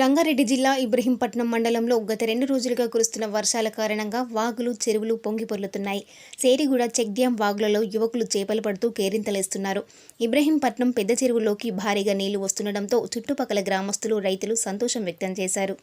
రంగారెడ్డి జిల్లా ఇబ్రహీంపట్నం మండలంలో గత 2 రోజులుగా కురుస్తున్న వర్షాల కారణంగా వాగులు, చెరువులు పొంగిపొర్లుతున్నాయి. సేరిగూడ చెక్ డ్యాం వాగులలో యువకులు చేపలు పడుతూ కేరింతలేస్తున్నారు. ఇబ్రహీంపట్నం పెద్ద చెరువులోకి భారీగా నీళ్లు వస్తుండటంతో చుట్టుపక్కల గ్రామస్తులు, రైతులు సంతోషం వ్యక్తం చేశారు.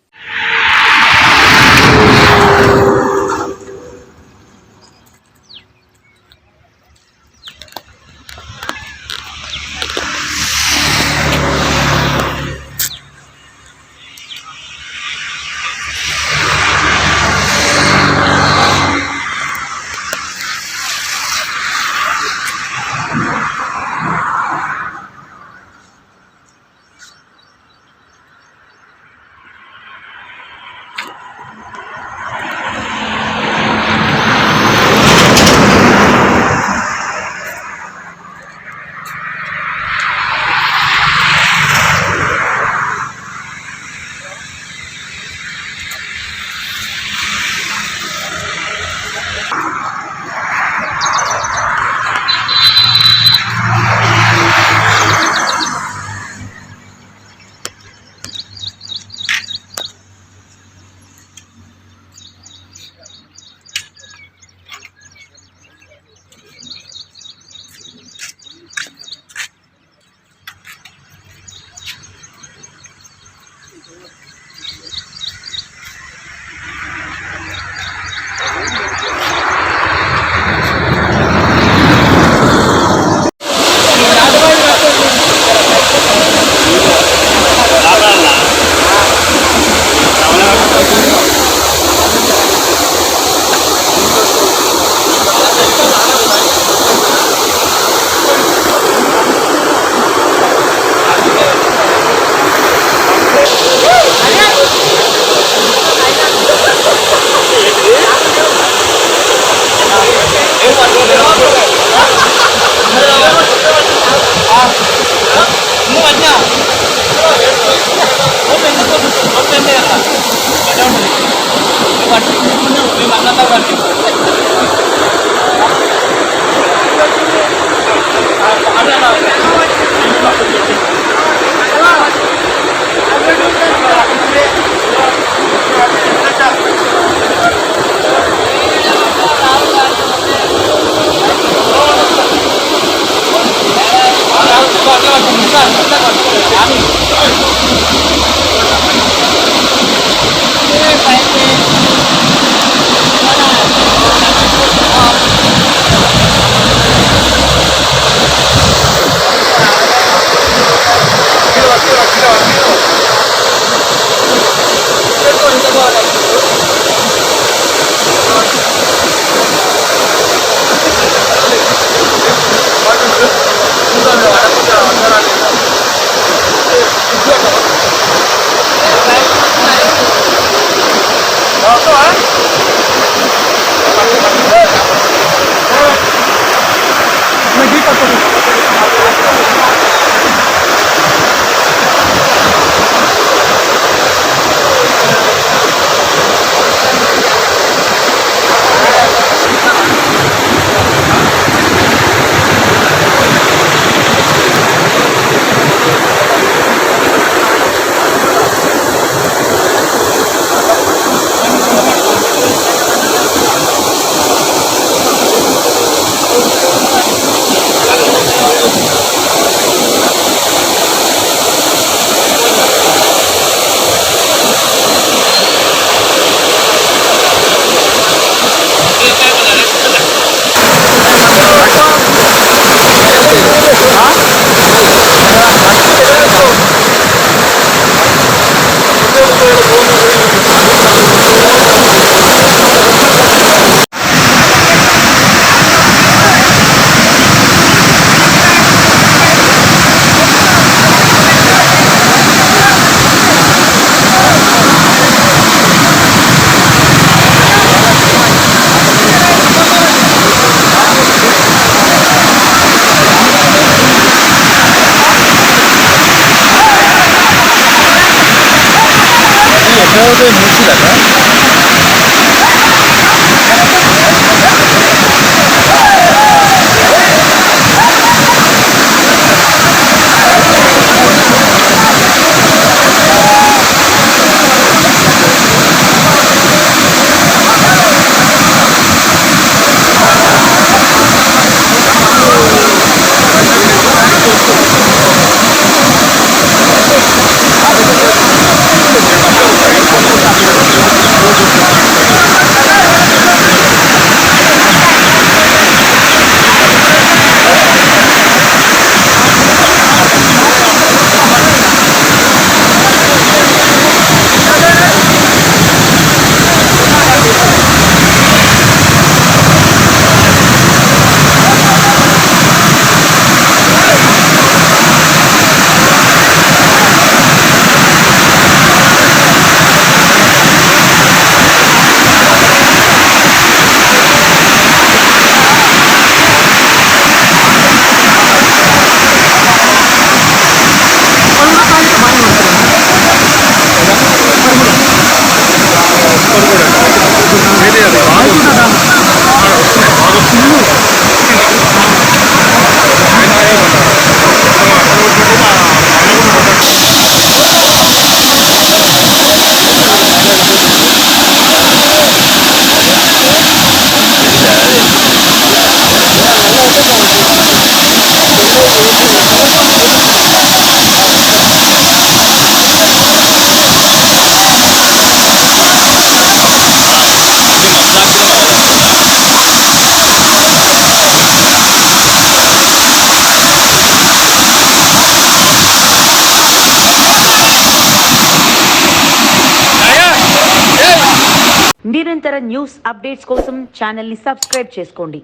నిరంతర న్యూస్ అప్డేట్స్ కోసం ఛానల్ని సబ్స్క్రైబ్ చేసుకోండి.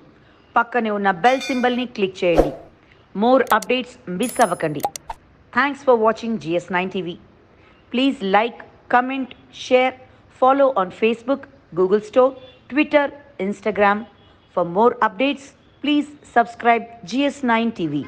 పక్కనే ఉన్న బెల్ సింబల్ని క్లిక్ చేయండి. మోర్ అప్డేట్స్ మిస్ అవ్వకండి. Thanks for watching GS9 TV. Please like, comment, share, follow on Facebook, Google Store, Twitter, Instagram. For more updates, please subscribe GS9 TV.